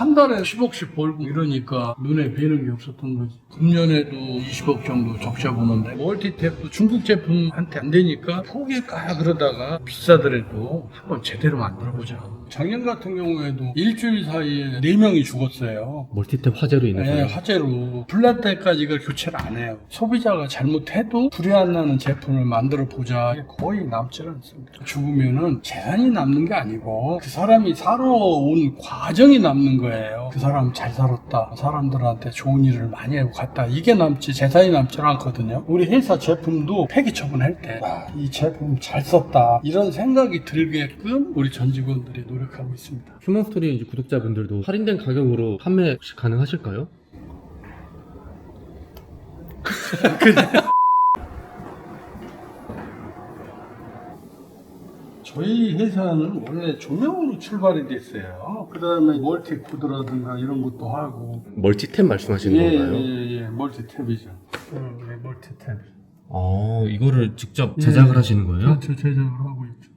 한 달에 10억씩 벌고 이러니까 눈에 뵈는 게 없었던 거지. 금년에도 20억 정도 적자 보는데 멀티탭도 중국 제품한테 안 되니까 포기할까 그러다가 비싸더라도 한번 제대로 만들어보자. 작년 같은 경우에도 일주일 사이에 4명이 죽었어요. 멀티탭 화재로 인해서. 네, 화재로. 불날 때까지 이걸 교체를 안 해요. 소비자가 잘못해도 불이 안 나는 제품을 만들어 보자. 거의 남질 않습니다. 죽으면은 재산이 남는 게 아니고 그 사람이 살아온 과정이 남는 거예요. 그 사람 잘 살았다. 사람들한테 좋은 일을 많이 하고 갔다. 이게 남지 재산이 남지 않거든요. 우리 회사 제품도 폐기 처분할 때 이 제품 잘 썼다. 이런 생각이 들게끔 우리 전 직원들이 노력하고 있습니다. 휴먼스토리 이제 구독자분들도 할인된 가격으로 판매 혹시 가능하실까요? 저희 회사는 원래 조명으로 출발이 됐어요. 그 다음에 멀티코드라든가 이런 것도 하고. 멀티탭 말씀하시는 건가요? 예, 멀티탭이죠. 네, 멀티탭. 아, 이거를 직접 제작을 하시는 거예요? 그렇죠, 제작을 하고 있죠.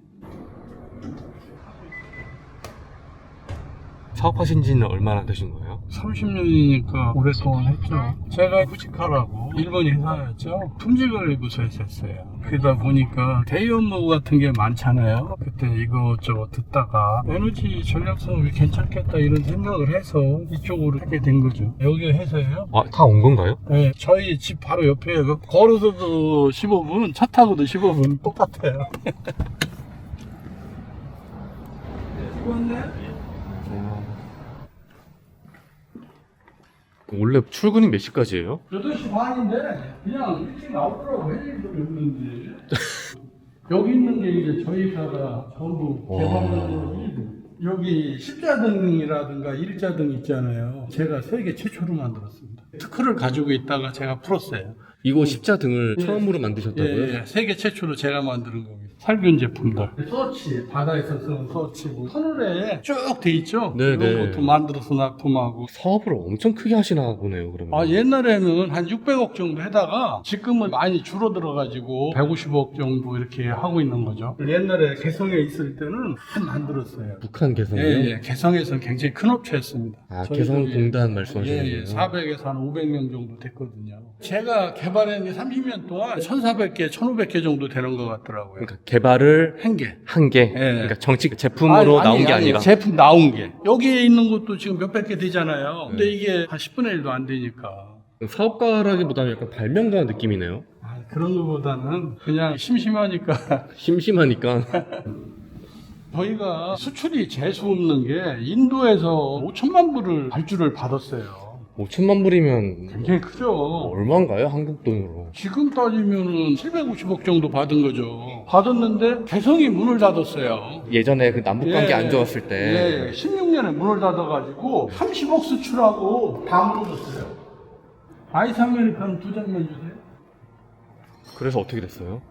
사업하신 지는 얼마나 되신 거예요? 30년이니까 오랫동안 했죠. 제가 후지카라고 일본 회사였죠. 품질관리 부서에서 했어요. 그러다 보니까 대의 업무 같은 게 많잖아요. 그때 이것저것 듣다가 에너지 전략 사업이 괜찮겠다 이런 생각을 해서 이쪽으로 하게 된 거죠. 여기 회사예요. 아, 다 온 건가요? 네, 저희 집 바로 옆에요. 걸어서도 15분, 차 타고도 15분 똑같아요. 수고했네. 원래 출근이 몇 시까지예요? 8시 반인데 그냥 일찍 나오더라고. 회의도 없는데 여기 있는 게 이제 저희 회사가 전부 개발하는 일부. 여기 십자등이라든가 일자등 있잖아요. 제가 세계 최초로 만들었습니다. 특허를 가지고 있다가 제가 풀었어요. 이거 십자등을 예. 처음으로 만드셨다고요? 예, 세계 최초로 제가 만드는 겁니다. 살균 제품들. 서치, 바다에서 쓰는 서치, 터널에 쭉 돼 있죠? 네네. 이런 것도 만들어서 납품하고. 사업을 엄청 크게 하시나 보네요, 그러면. 아, 옛날에는 한 600억 정도 하다가 지금은 많이 줄어들어가지고 150억 정도 이렇게 하고 있는 거죠. 옛날에 개성에 있을 때는 많이 만들었어요. 북한 개성이요? 예, 개성에서는 굉장히 큰 업체였습니다. 아, 저희 개성공단 예, 말씀하시는 거예요? 400에서 한 500명 정도 됐거든요. 제가 개발한 게 30년 동안 1,400개, 1,500개 정도 되는 것 같더라고요. 그러니까 개발을 한 개. 한 개. 예. 그러니까 정식 제품으로 나온 게 아니라. 제품 나온 게. 여기에 있는 것도 지금 몇백 개 되잖아요. 근데 이게 한 10분의 1도 안 되니까. 사업가라기보다는 약간 발명가 느낌이네요. 아, 그런 것보다는 그냥 심심하니까. 심심하니까. 저희가 수출이 재수 없는 게 인도에서 5천만 불을 발주를 받았어요. 5천만 불이면 굉장히 크죠. 얼마인가요? 한국 돈으로. 지금 따지면은 750억 정도 받은 거죠. 받았는데 개성이 문을 닫았어요. 예전에 그 남북 관계 예, 안 좋았을 때. 예, 16년에 문을 닫아가지고 30억 수출하고 다 무너졌어요. 아이스 아메리카노 2잔만 주세요. 그래서 어떻게 됐어요?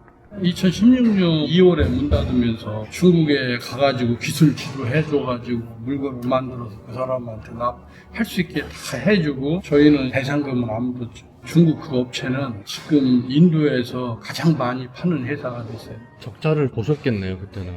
2016년 2월에 문 닫으면서 중국에 가가지고 기술 지도해줘가지고 물건을 만들어서 그 사람한테 납할 수 있게 다 해주고 저희는 배상금을 안 묻었죠. 중국 그 업체는 지금 인도에서 가장 많이 파는 회사가 됐어요. 적자를 보셨겠네요, 그때는.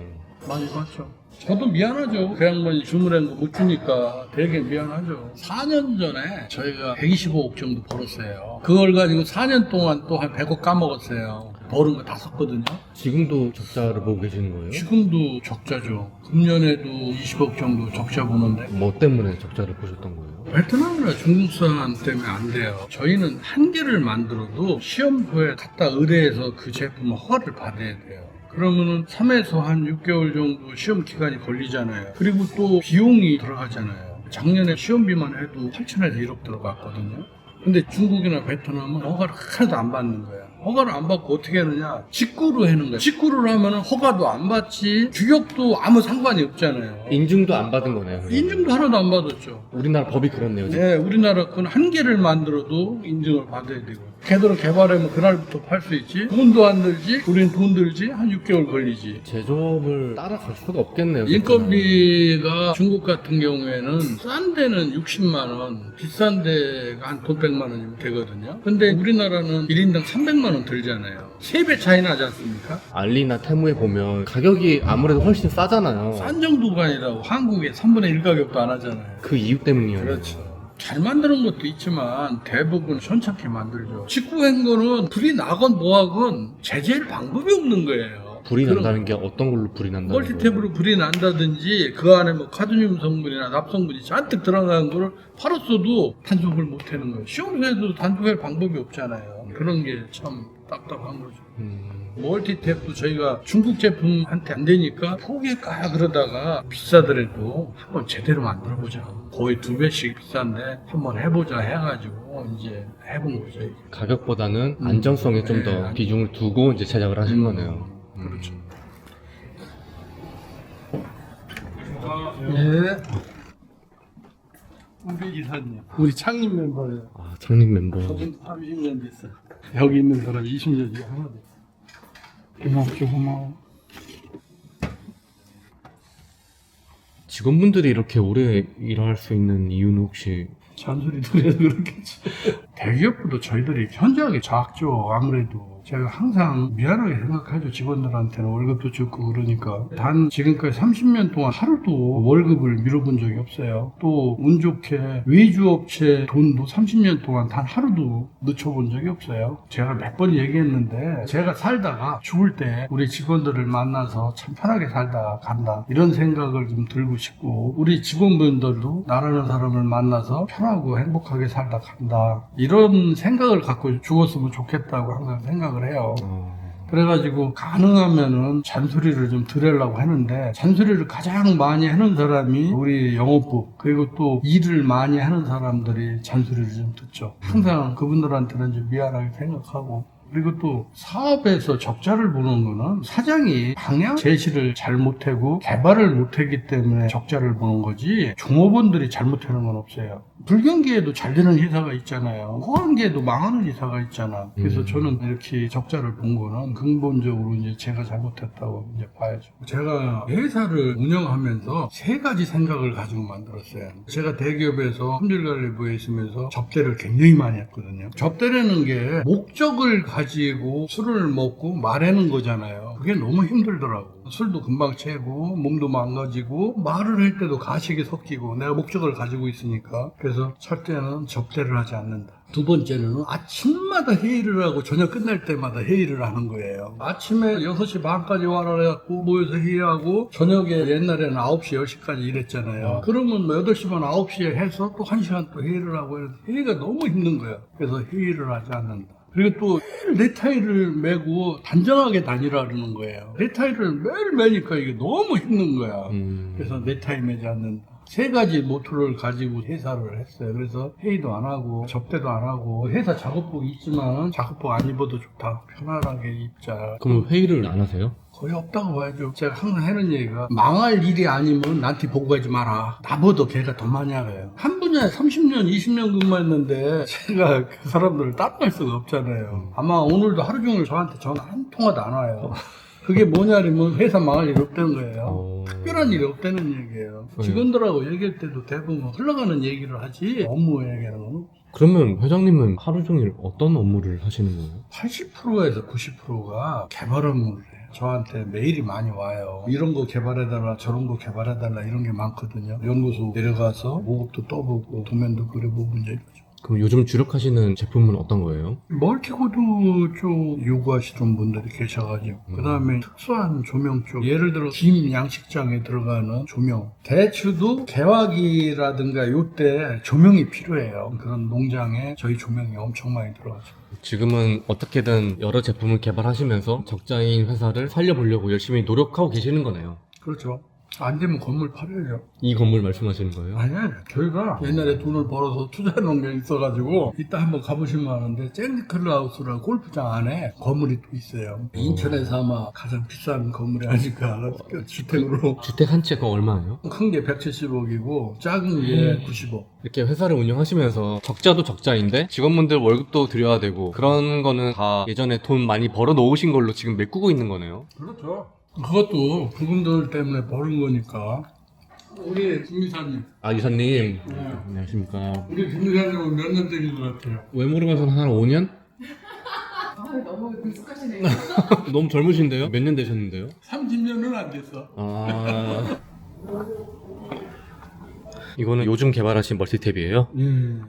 많이 봤죠. 저도 미안하죠. 그 양반이 주문한 거 못 주니까 되게 미안하죠. 4년 전에 저희가 125억 정도 벌었어요. 그걸 가지고 4년 동안 또 한 100억 까먹었어요. 버는 거 다 썼거든요. 지금도 적자를 보고 계시는 거예요? 지금도 적자죠. 금년에도 20억 정도 적자 보는데 뭐 때문에 적자를 보셨던 거예요? 베트남이나 중국산 때문에 안 돼요. 저희는 한 개를 만들어도 시험부에 갖다 의뢰해서 그 제품 허가를 받아야 돼요. 그러면은 3에서 한 6개월 정도 시험 기간이 걸리잖아요. 그리고 또 비용이 들어가잖아요. 작년에 시험비만 해도 8천에서 1억 들어갔거든요. 근데 중국이나 베트남은 허가를 하나도 안 받는 거야. 허가를 안 받고 어떻게 하느냐? 직구로 하는 거야. 직구를 하면 허가도 안 받지, 규격도 아무 상관이 없잖아요. 인증도 안 받은 거네요. 그러면. 인증도 하나도 안 받았죠. 우리나라 법이 그렇네요. 지금. 네, 우리나라 건 한 개를 만들어도 인증을 받아야 되고. 걔들은 개발하면 그날부터 팔 수 있지. 돈도 안 들지. 우린 돈 들지. 한 6개월 걸리지. 제조업을 따라갈 수가 없겠네요. 인건비가 중국 같은 경우에는 싼 데는 60만 원, 비싼 데가 한 돈 100만 원이면 되거든요. 근데 우리나라는 1인당 300만 10만 원 들잖아요. 3배 차이 나지 않습니까? 알리나 테무에 보면 가격이 아무래도 훨씬 싸잖아요. 싼 정도가 아니라 한국에 3분의 1 가격도 안 하잖아요. 그 이유 때문이요. 그렇죠. 잘 만드는 것도 있지만 대부분 현찮게 만들죠. 직구한 거는 불이 나건 뭐하건 제재할 방법이 없는 거예요. 불이 그럼 난다는 게 어떤 걸로 불이 난다는 거예요? 멀티탭으로 불이 난다든지 그 안에 뭐 카드뮴 성분이나 납성분이 잔뜩 들어간 거를 팔았어도 단속을 못 하는 거예요. 시험소에도 단속할 방법이 없잖아요. 그런 게 참 답답한 거죠. 멀티탭도 저희가 중국 제품한테 안 되니까 포기할까 그러다가 비싸더라도 한번 제대로 만들어보자. 거의 2배씩 비싼데 한번 해보자 해가지고 이제 해본 거죠. 이게. 가격보다는 안정성에 좀 더 네. 비중을 두고 이제 제작을 하신 거네요. 그렇죠. 예. 우리 기사님, 우리 창립 멤버예요. 아, 창립 멤버. 저분 30년 됐어요. 여기 있는 사람 20년이 하나 됐어. 고마워. 직원분들이 이렇게 오래 일할 수 있는 이유는 혹시 잔소리 들어서 그렇겠지. 대기업보다 저희들이 현저하게 작죠. 아무래도 제가 항상 미안하게 생각하죠. 직원들한테는 월급도 적고 그러니까. 단 지금까지 30년 동안 하루도 월급을 미뤄본 적이 없어요. 또 운 좋게 외주업체 돈도 30년 동안 단 하루도 늦춰본 적이 없어요. 제가 몇 번 얘기했는데 제가 살다가 죽을 때 우리 직원들을 만나서 참 편하게 살다 간다 이런 생각을 좀 들고 싶고, 우리 직원분들도 나라는 사람을 만나서 편하고 행복하게 살다 간다 이런 생각을 갖고 죽었으면 좋겠다고 항상 생각을 해요. 그래가지고 가능하면은 잔소리를 좀 들으려고 하는데, 잔소리를 가장 많이 하는 사람이 우리 영업부, 그리고 또 일을 많이 하는 사람들이 잔소리를 좀 듣죠. 항상 그분들한테는 좀 미안하게 생각하고, 그리고 또 사업에서 적자를 보는 거는 사장이 방향 제시를 잘 못하고 개발을 못하기 때문에 적자를 보는 거지, 종업원들이 잘못하는 건 없어요. 불경기에도 잘 되는 회사가 있잖아요. 호황기에도 망하는 회사가 있잖아. 그래서 저는 이렇게 적자를 본 거는 근본적으로 이제 제가 잘못했다고 이제 봐야죠. 제가 회사를 운영하면서 3가지 생각을 가지고 만들었어요. 제가 대기업에서 품질관리부에 있으면서 접대를 굉장히 많이 했거든요. 접대라는 게 목적을 가지고 술을 먹고 말하는 거잖아요. 그게 너무 힘들더라고. 술도 금방 채고 몸도 망가지고 말을 할 때도 가식이 섞이고, 내가 목적을 가지고 있으니까. 그래서 첫째는 접대를 하지 않는다. 두 번째는 아침마다 회의를 하고 저녁 끝날 때마다 회의를 하는 거예요. 아침에 6시 반까지 와라 해갖고 모여서 회의하고, 저녁에 옛날에는 9시, 10시까지 일했잖아요. 그러면 뭐 8시 반, 9시에 해서 또 1시간 또 회의를 하고 해서 회의가 너무 힘든 거예요. 그래서 회의를 하지 않는다. 그리고 또 넥타이를 메고 단정하게 다니라 그러는 거예요. 넥타이를 매일 매니까 이게 너무 힘든 거야. 그래서 넥타이 매지 않는다. 3가지 모토를 가지고 회사를 했어요. 그래서 회의도 안 하고 접대도 안 하고, 회사 작업복이 있지만 작업복 안 입어도 좋다, 편안하게 입자. 그럼 회의를 안 하세요? 거의 없다고 봐야죠. 제가 항상 하는 얘기가, 망할 일이 아니면 나한테 보고하지 마라. 나보다 걔가 더 많이 알아요. 한 분야에 30년, 20년 근무했는데 제가 그 사람들을 따라갈 수가 없잖아요. 아마 오늘도 하루 종일 저한테 전화 한 통화도 안 와요. 그게 뭐냐면 회사 망할 일이 없다는 거예요. 특별한 일이 없다는 얘기예요. 직원들하고 얘기할 때도 대부분 흘러가는 얘기를 하지 업무 얘기하는 건 그러면 회장님은 하루 종일 어떤 업무를 하시는 거예요? 80%에서 90%가 개발 업무를 해요. 저한테 메일이 많이 와요. 이런 거 개발해달라, 저런 거 개발해달라, 이런 게 많거든요. 연구소 내려가서 모급도 떠보고 도면도 그려보고 이제 이거죠. 그럼 요즘 주력하시는 제품은 어떤 거예요? 멀티코드 쪽 요구하시는 분들이 계셔가지고, 그 다음에 특수한 조명 쪽, 예를 들어 김 양식장에 들어가는 조명, 대추도 개화기라든가 요때 조명이 필요해요. 그런 농장에 저희 조명이 엄청 많이 들어가죠. 지금은 어떻게든 여러 제품을 개발하시면서 적자인 회사를 살려보려고 열심히 노력하고 계시는 거네요. 그렇죠. 안 되면 건물 팔아야죠. 이 건물 말씀하시는 거예요? 아니야, 저희가 옛날에 돈을 벌어서 투자해 놓은 게 있어가지고 이따 한번 가보시면 아는데, 샌디클라우스라는 골프장 안에 건물이 또 있어요. 인천에서 아마 가장 비싼 건물이 아닐까, 주택으로. 주택 한 채가 얼마예요? 큰 게 170억이고 작은 게 90억. 이렇게 회사를 운영하시면서 적자도 적자인데 직원분들 월급도 드려야 되고, 그런 거는 다 예전에 돈 많이 벌어 놓으신 걸로 지금 메꾸고 있는 거네요. 그렇죠. 그것도 그분들 때문에 버는 거니까. 우리 김 이사님. 아, 이사님. 네. 안녕하십니까. 우리 김 이사님은 몇 년 되신 것 같아요? 외모로 봐서는 한 5년? 너무 능숙하시네요. 너무 젊으신데요? 몇 년 되셨는데요? 30년은 안 됐어. 아. 이거는 요즘 개발하신 멀티탭이에요?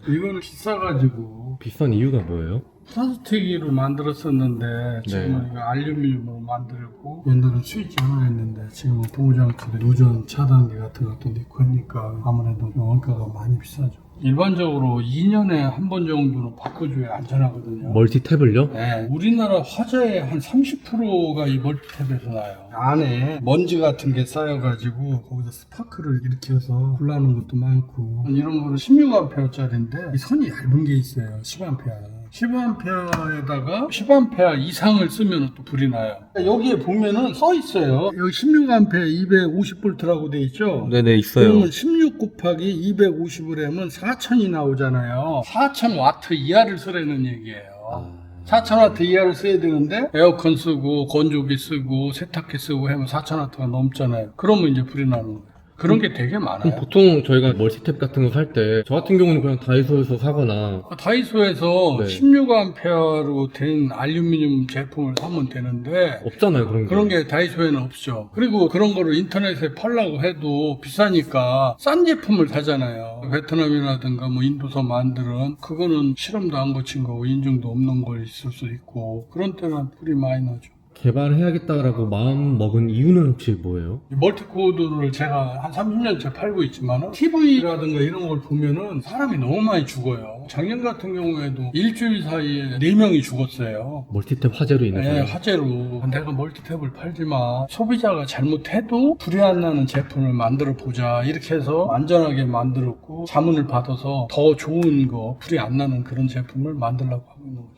이거는 비싸가지고 비싼 이유가 뭐예요? 플라스틱으로 만들었었는데 지금은 이거 알루미늄으로 만들고 옛날엔 스위치 하나 했는데 지금은 보호장치에 누전 차단기 같은 것도 넣고 하니까 아무래도 원가가 많이 비싸죠. 일반적으로 2년에 한 번 정도는 바꿔줘야 안전하거든요. 멀티탭을요? 네, 우리나라 화재의 한 30%가 이 멀티탭에서 나요. 안에 먼지 같은 게 쌓여가지고 거기서 스파크를 일으켜서 불나는 것도 많고 이런 거는 16A짜리인데 이 선이 얇은 게 있어요. 10A. 10A에다가 10A 이상을 쓰면 또 불이 나요. 여기에 보면은 써 있어요. 여기 16A 250V라고 돼 있죠? 네네, 있어요. 그러면 16 곱하기 250을 하면 4000이 나오잖아요. 4000W 이하를 쓰라는 얘기예요. 4000W 이하를 써야 되는데 에어컨 쓰고 건조기 쓰고 세탁기 쓰고 하면 4000W가 넘잖아요. 그러면 이제 불이 나는 거예요. 그런 게 되게 많아요. 보통 저희가 멀티탭 같은 거 살 때 저 같은 경우는 그냥 다이소에서 사거나 다이소에서 네. 16A로 된 알루미늄 제품을 사면 되는데 없잖아요, 그런 게. 그런 게 다이소에는 없죠. 그리고 그런 거를 인터넷에 팔라고 해도 비싸니까 싼 제품을 사잖아요. 베트남이라든가 뭐 인도서 만드는 그거는 실험도 안 거친 거고 인증도 없는 걸 있을 수 있고 그런 때는 불이 많이 나죠. 개발해야겠다라고 마음 먹은 이유는 혹시 뭐예요? 이 멀티코드를 제가 한 30년째 팔고 있지만 TV라든가 이런 걸 보면은 사람이 너무 많이 죽어요. 작년 같은 경우에도 일주일 사이에 4명이 죽었어요. 멀티탭 화재로 인해서. 네, 화재로. 내가 멀티탭을 팔지만 소비자가 잘못해도 불이 안 나는 제품을 만들어 보자 이렇게 해서 안전하게 만들었고 자문을 받아서 더 좋은 거 불이 안 나는 그런 제품을 만들려고 하고 있는 거죠.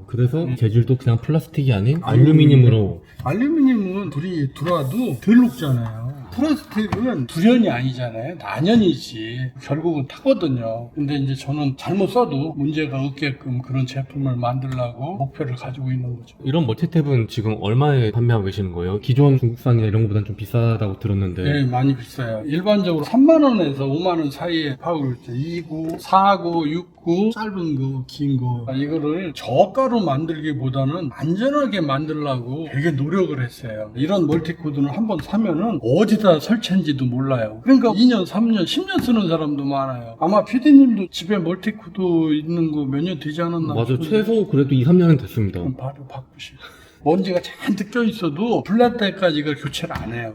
그래서 재질도 그냥 플라스틱이 아닌 알루미늄으로. 알루미늄은 불이 들어와도 덜 녹잖아요. 플라스틱은 불연이 아니잖아요. 난연이지. 결국은 타거든요. 근데 이제 저는 잘못 써도 문제가 없게끔 그런 제품을 만들려고 목표를 가지고 있는 거죠. 이런 멀티탭은 지금 얼마에 판매하고 계시는 거예요? 기존 중국산이나 이런 것보다는 좀 비싸다고 들었는데. 네, 많이 비싸요. 일반적으로 3만원에서 5만원 사이에 파고 있죠. 2구, 4구, 6구, 짧은 거, 긴 거. 이거를 저가로 만들기보다는 안전하게 만들려고 되게 노력을 했어요. 이런 멀티코드는 한번 사면은 어디다 설치한지도 몰라요. 그러니까 2년, 3년, 10년 쓰는 사람도 많아요. 아마 PD님도 집에 멀티코드 있는 거 몇 년 되지 않았나? 맞아, 싶은데 최소 그래도 2, 3년은 됐습니다. 그럼 바로 바꾸시고. 먼지가 잔뜩 껴있어도 불날 때까지 이걸 교체를 안 해요.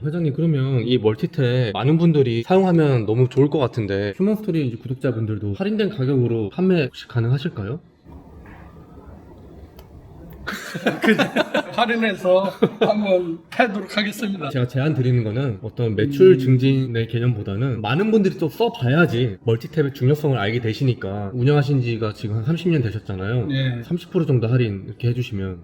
회장님, 그러면 이 멀티탭 많은 분들이 사용하면 너무 좋을 것 같은데 휴먼스토리 이제 구독자분들도 할인된 가격으로 판매 혹시 가능하실까요? 할인해서 한번 해도록 하겠습니다. 제가 제안 드리는 거는 어떤 매출 증진의 개념보다는 많은 분들이 또 써봐야지 멀티탭의 중요성을 알게 되시니까 운영하신 지가 지금 한 30년 되셨잖아요. 네. 30% 정도 할인 이렇게 해주시면.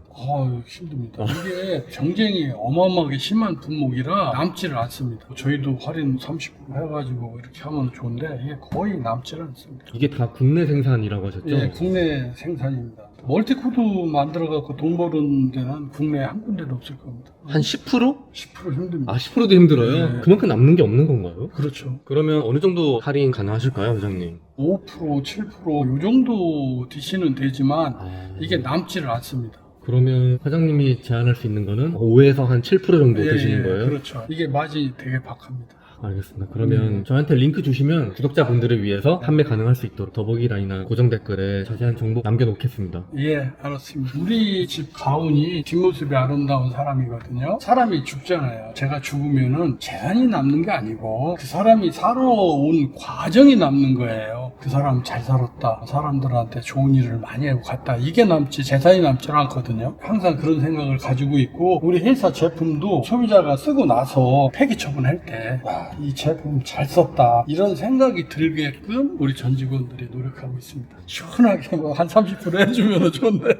힘듭니다. 이게 경쟁이 어마어마하게 심한 품목이라 남지를 않습니다. 저희도 할인 30% 해가지고 이렇게 하면 좋은데 이게 거의 남지를 않습니다. 이게 다 국내 생산이라고 하셨죠? 예, 국내 생산입니다. 멀티코드 만들어갖고 돈 버는 데는 국내에 한 군데도 없을 겁니다. 한 10%? 10% 힘듭니다. 10%도 힘들어요? 네. 그만큼 남는 게 없는 건가요? 그렇죠. 그러면 어느 정도 할인 가능하실까요, 회장님? 5%, 7%, 요 정도 DC는 되지만 이게 남지를 않습니다. 그러면 회장님이 제안할 수 있는 거는 5에서 한 7% 정도 되시는 거예요? 그렇죠. 이게 마진이 되게 박합니다. 알겠습니다. 그러면 저한테 링크 주시면 구독자분들을 위해서 판매 가능할 수 있도록 더보기란이나 고정 댓글에 자세한 정보 남겨놓겠습니다. 예, 알았습니다. 우리 집 가훈이 뒷모습이 아름다운 사람이거든요. 사람이 죽잖아요. 제가 죽으면은 재산이 남는 게 아니고 그 사람이 살아온 과정이 남는 거예요. 그 사람 잘 살았다. 사람들한테 좋은 일을 많이 하고 갔다. 이게 남지 재산이 남지 않거든요. 항상 그런 생각을 가지고 있고 우리 회사 제품도 소비자가 쓰고 나서 폐기 처분할 때 이 제품 잘 썼다 이런 생각이 들게끔 우리 전 직원들이 노력하고 있습니다. 시원하게 뭐 한 30% 해주면 좋은데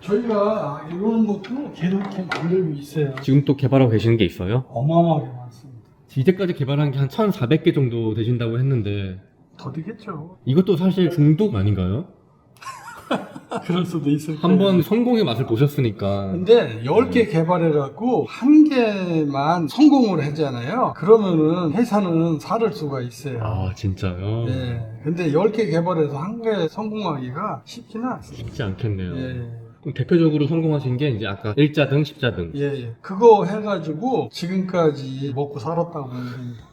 저희가 이런 것도 계속 이렇게 만들고 있어요. 지금 또 개발하고 계시는 게 있어요? 어마어마하게 많습니다. 이제까지 개발한 게 한 1,400개 정도 되신다고 했는데 더 되겠죠. 이것도 사실 중독 아닌가요? 그럴 수도 있을 거예요. 한번 성공의 맛을 보셨으니까. 근데 10개 개발해갖고 한 개만 성공을 했잖아요. 그러면은 회사는 살을 수가 있어요. 아, 진짜요? 예. 근데 10개 개발해서 한 개 성공하기가 쉽지는 않습니다. 쉽지 않겠네요. 예. 그럼 대표적으로 성공하신 게 이제 아까 1자등, 10자등. 예. 그거 해가지고 지금까지 먹고 살았다고 보면 됩니다.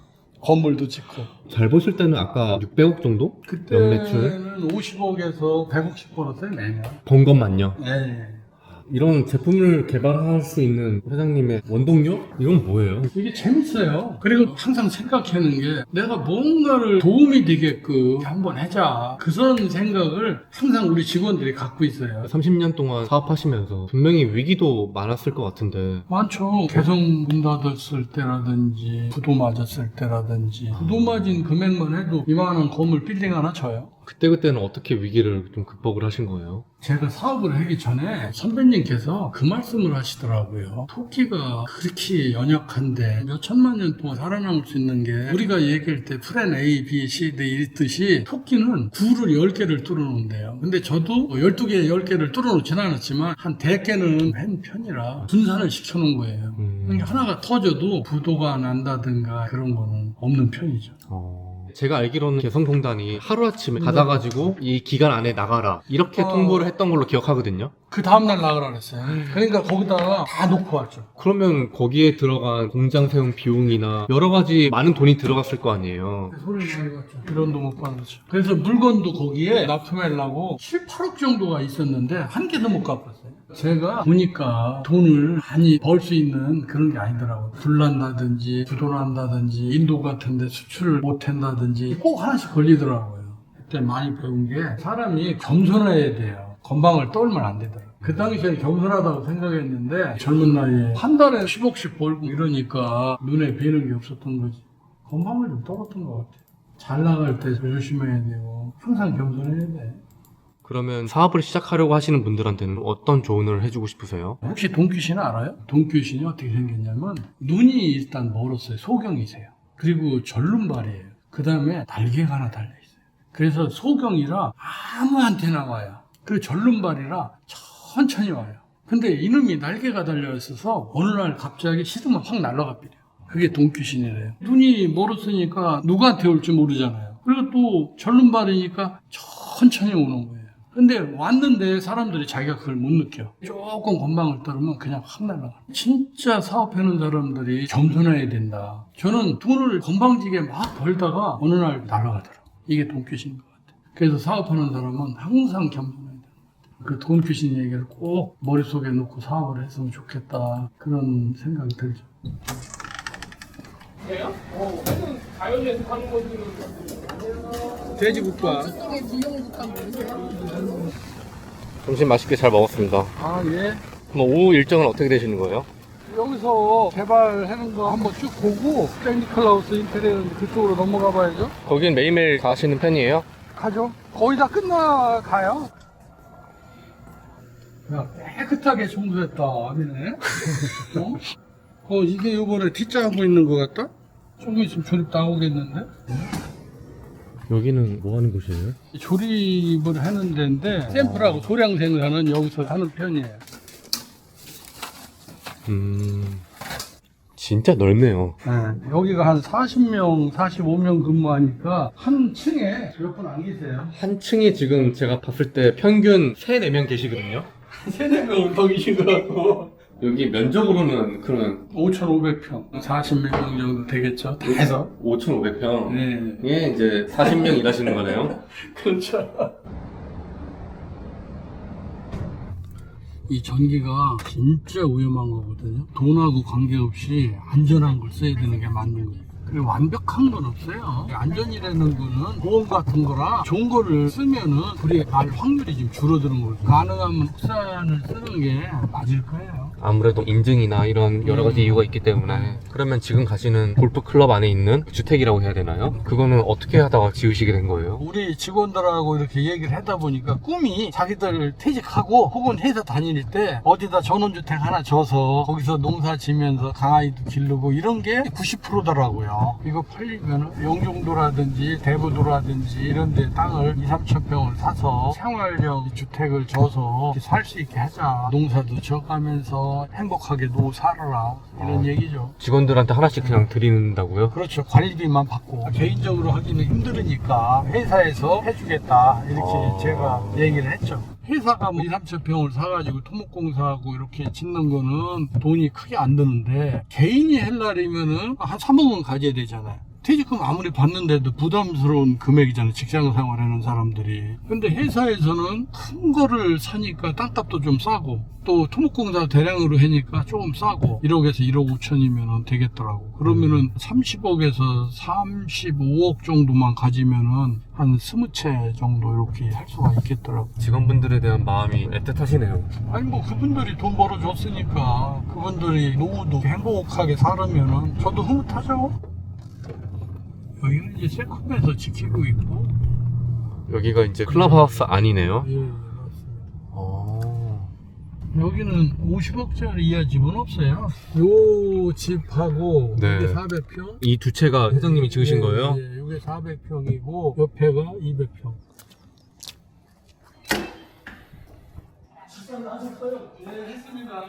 건물도 짓고. 잘 보실 때는 아까 600억 정도? 연매출? 그때는 50억에서 150 벌었어요, 매년. 번 것만요. 예. 이런 제품을 개발할 수 있는 회장님의 원동력? 이건 뭐예요? 이게 재밌어요. 그리고 항상 생각하는 게 내가 뭔가를 도움이 되게끔 한번 하자. 그런 생각을 항상 우리 직원들이 갖고 있어요. 30년 동안 사업하시면서 분명히 위기도 많았을 것 같은데 많죠. 개성 문 닫았을 때라든지 부도 맞았을 때라든지 부도 맞은 금액만 해도 이만한 건물 빌딩 하나 쳐요. 그때는 어떻게 위기를 좀 극복을 하신 거예요? 제가 사업을 하기 전에 선배님께서 그 말씀을 하시더라고요. 토끼가 그렇게 연약한데 몇 천만 년 동안 살아남을 수 있는 게 우리가 얘기할 때 플랜 A, B, C, D 이랬듯이 토끼는 굴을 10개를 뚫어놓는데요. 근데 저도 12개, 10개를 뚫어놓지는 않았지만 한 100개는 한 편이라 분산을 시켜놓은 거예요. 그러니까 하나가 터져도 부도가 난다든가 그런 거는 없는 편이죠. 제가 알기로는 개성공단이 하루아침에 닫아가지고 이 기간 안에 나가라 이렇게 통보를 했던 걸로 기억하거든요. 그 다음날 나가라 그랬어요. 그러니까 거기다가 다 놓고 왔죠. 그러면 거기에 들어간 공장 세운 비용이나 여러 가지 많은 돈이 들어갔을 거 아니에요. 소리 많이 갔죠. 비론도 못 받았죠. 그래서 물건도 거기에 납품하려고 7, 8억 정도가 있었는데 한 개도 못 갚았어요. 제가 보니까 돈을 많이 벌 수 있는 그런 게 아니더라고요. 불난다든지 부도난다든지 인도 같은 데 수출을 못 한다든지 꼭 하나씩 걸리더라고요. 그때 많이 배운 게 사람이 겸손해야 돼요. 건방을 떨면 안 되더라고요. 그 당시에 겸손하다고 생각했는데 젊은 나이에 한 달에 10억씩 벌고 이러니까 눈에 뵈는 게 없었던 거지. 건방을 좀 떨었던 것 같아요. 잘 나갈 때 조심해야 되고 항상 겸손해야 돼. 그러면 사업을 시작하려고 하시는 분들한테는 어떤 조언을 해주고 싶으세요? 혹시 동귀신 알아요? 동귀신이 어떻게 생겼냐면 눈이 일단 멀었어요. 소경이세요. 그리고 절름발이에요. 그 다음에 날개가 하나 달려있어요. 그래서 소경이라 아무한테나 와요. 그리고 절름발이라 천천히 와요. 근데 이놈이 날개가 달려있어서 어느 날 갑자기 시드면 확 날아가 버려요. 그게 동귀신이래요. 눈이 멀었으니까 누구한테 올지 모르잖아요. 그리고 또 절름발이니까 천천히 오는 거예요. 근데 왔는데 사람들이 자기가 그걸 못 느껴. 조금 건방을 떨으면 그냥 확 날아가. 진짜 사업하는 사람들이 겸손해야 된다. 저는 돈을 건방지게 막 벌다가 어느 날 날아가더라고. 이게 돈귀신인 것 같아. 그래서 사업하는 사람은 항상 겸손해야 된다. 그 돈귀신 얘기를 꼭 머릿속에 놓고 사업을 했으면 좋겠다. 그런 생각이 들죠. 그래요? 회는 가요제에서 하는 건지는 돼지국밥. 저쪽에 불용국밥 모르세요? 점심 맛있게 잘 먹었습니다. 아, 예. 그럼 오후 일정은 어떻게 되시는 거예요? 여기서 개발하는 거 한번 쭉 보고 샌디클라우스 인테리어인데 그쪽으로 넘어가 봐야죠. 거긴 매일매일 가시는 편이에요? 가죠. 거의 다 끝나가요. 야, 깨끗하게 청소했다. 아니네. 이게 요번에 뒷짜하고 있는 것 같다? 조금 있으면 조립 나오겠는데? 여기는 뭐 하는 곳이에요? 조립을 하는 데인데 샘플하고 소량 생산은 여기서 하는 편이에요. 진짜 넓네요. 네, 여기가 한 40명, 45명 근무하니까 한 층에 몇 분 안 계세요. 한 층에 지금 제가 봤을 때 평균 3, 4명 계시거든요. 3, 4명은 더 계신 것 같고. 여기 면적으로는 그런 5,500평, 40명 정도 되겠죠? 다 해서. 5,500평. 네. 예, 이제 40명 일하시는 거네요. 그렇죠. 이 전기가 진짜 위험한 거거든요. 돈하고 관계없이 안전한 걸 써야 되는 게 맞는 거예요. 그리고 완벽한 건 없어요. 안전이라는 거는 보험 같은 거라 좋은 거를 쓰면은 불이 날 확률이 좀 줄어드는 거죠. 가능하면 국산을 쓰는 게 맞을 거예요. 아무래도 인증이나 이런 여러 가지 이유가 있기 때문에. 그러면 지금 가시는 골프 클럽 안에 있는 주택이라고 해야 되나요? 그거는 어떻게 하다가 지으시게 된 거예요? 우리 직원들하고 이렇게 얘기를 하다 보니까 꿈이 자기들 퇴직하고 혹은 회사 다닐 때 어디다 전원주택 하나 줘서 거기서 농사 지면서 강아지도 기르고 이런 게 90%더라고요. 이거 팔리면 영종도라든지 대부도라든지 이런 데 땅을 2-3천 평을 사서 생활형 주택을 줘서 살 수 있게 하자. 농사도 져가면서 행복하게 노후 살아라. 이런 얘기죠. 직원들한테 하나씩 그냥 드린다고요? 그렇죠. 관리비만 받고 개인적으로 하기는 힘들으니까 회사에서 해주겠다 이렇게 제가 얘기를 했죠. 회사가 뭐 2-3천 평을 사가지고 토목공사하고 이렇게 짓는 거는 돈이 크게 안 드는데 개인이 할 날이면은 한 3억은 가져야 되잖아요. 퇴직금 아무리 받는데도 부담스러운 금액이잖아요. 직장 생활하는 사람들이. 근데 회사에서는 큰 거를 사니까 땅값도 좀 싸고 또 토목공사 대량으로 하니까 조금 싸고 1억에서 1억 5천이면 되겠더라고. 그러면은 30억에서 35억 정도만 가지면은 한 20채 정도 이렇게 할 수가 있겠더라고. 직원분들에 대한 마음이 애틋하시네요. 아니 뭐 그분들이 돈 벌어줬으니까 그분들이 노후도 행복하게 살으면은 저도 흐뭇하죠. 여기는 이제 세컨에서 지키고 있고. 여기가 이제 클럽하우스 아니네요. 예, 맞습니다. 여기는 50억짜리 이하 집은 없어요. 요 집하고 네. 이게 400평. 이 두 채가 회장님이 지으신 거예요? 예, 이게 400평이고 옆에가 200평. 식사하셨어요? 네, 했습니다.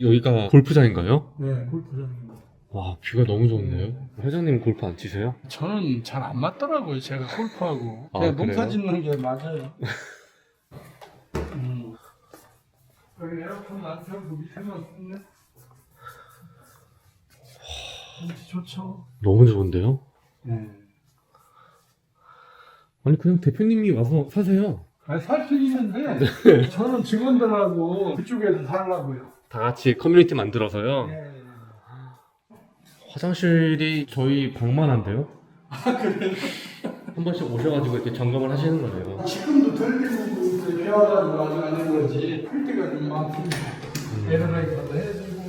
여기가 골프장인가요? 네, 골프장입니다. 와, 뷰가 너무 좋은데요? 회장님 골프 안 치세요? 저는 잘 안 맞더라고요. 제가 골프하고 아, 그냥 그래요? 농사 짓는 게 맞아요. 여기 에어컨 안 틀고 밑에만 쓰네. 진짜 좋죠. 너무 좋은데요? 네. 아니 그냥 대표님이 와서 사세요. 아니 살 수 있는데 저는 직원들하고 그쪽에서 살라고요. 다 같이 커뮤니티 만들어서요. 네. 화장실이 저희 방만 한데요? 한 번씩 오셔가지고 이렇게 점검을 하시는 거예요. 지금도 덜 되는 분들 배워가지고 아직 안 한 거지. 할 때가 좀 많습니다. 에어라이터도 해주고.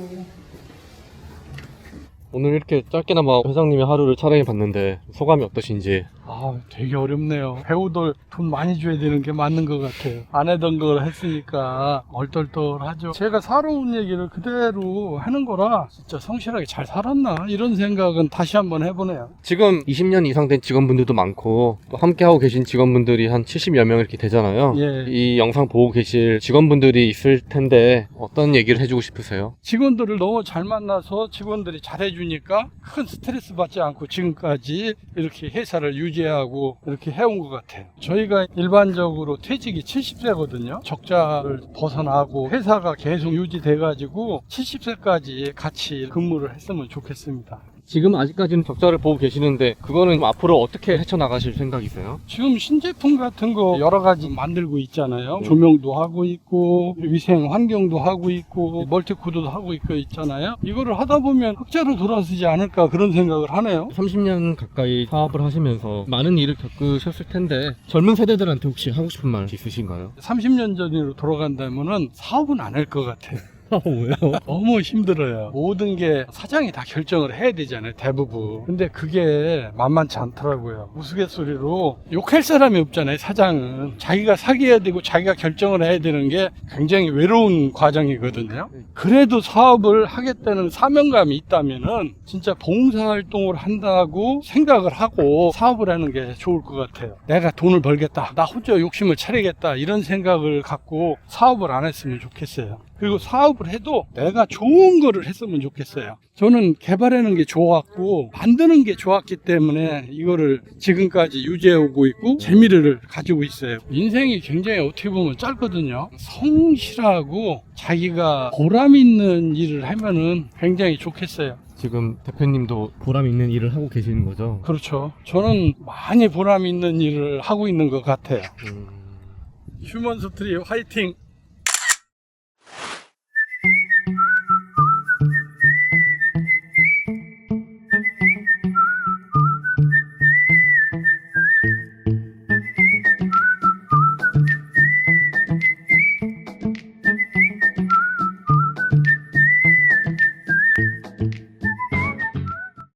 오늘 이렇게 짧게나마 회장님의 하루를 촬영해 봤는데 소감이 어떠신지? 아, 되게 어렵네요. 배우들 돈 많이 줘야 되는 게 맞는 것 같아요. 안 하던 걸 했으니까 얼떨떨하죠. 제가 살아온 얘기를 그대로 하는 거라 진짜 성실하게 잘 살았나 이런 생각은 다시 한번 해보네요. 지금 20년 이상 된 직원분들도 많고 또 함께하고 계신 직원분들이 한 70여 명 이렇게 되잖아요. 예. 이 영상 보고 계실 직원분들이 있을 텐데 어떤 얘기를 해주고 싶으세요? 직원들을 너무 잘 만나서 직원들이 잘해주니까 큰 스트레스 받지 않고 지금까지 이렇게 회사를 유지하고 이렇게 해온 것 같아요. 저희가 일반적으로 퇴직이 70세거든요. 적자를 벗어나고 회사가 계속 유지돼가지고 70세까지 같이 근무를 했으면 좋겠습니다. 지금 아직까지는 적자를 보고 계시는데 그거는 앞으로 어떻게 헤쳐나가실 생각이세요? 지금 신제품 같은 거 여러 가지 만들고 있잖아요. 조명도 하고 있고 위생 환경도 하고 있고 멀티코드도 하고 있잖아요. 이거를 하다 보면 흑자로 돌아서지 않을까 그런 생각을 하네요. 30년 가까이 사업을 하시면서 많은 일을 겪으셨을 텐데 젊은 세대들한테 혹시 하고 싶은 말 있으신가요? 30년 전으로 돌아간다면은 사업은 안 할 것 같아요. 왜요? 너무 힘들어요. 모든 게 사장이 다 결정을 해야 되잖아요, 대부분. 근데 그게 만만치 않더라고요. 우스갯소리로 욕할 사람이 없잖아요, 사장은. 자기가 사귀어야 되고 자기가 결정을 해야 되는 게 굉장히 외로운 과정이거든요. 그래도 사업을 하겠다는 사명감이 있다면은 진짜 봉사활동을 한다고 생각을 하고 사업을 하는 게 좋을 것 같아요. 내가 돈을 벌겠다, 나 혼자 욕심을 차리겠다, 이런 생각을 갖고 사업을 안 했으면 좋겠어요. 그리고 사업을 해도 내가 좋은 거를 했으면 좋겠어요. 저는 개발하는 게 좋았고 만드는 게 좋았기 때문에 이거를 지금까지 유지해오고 있고 재미를 가지고 있어요. 인생이 굉장히 어떻게 보면 짧거든요. 성실하고 자기가 보람 있는 일을 하면은 굉장히 좋겠어요. 지금 대표님도 보람 있는 일을 하고 계시는 거죠? 그렇죠. 저는 많이 보람 있는 일을 하고 있는 것 같아요. 휴먼 스트리 화이팅!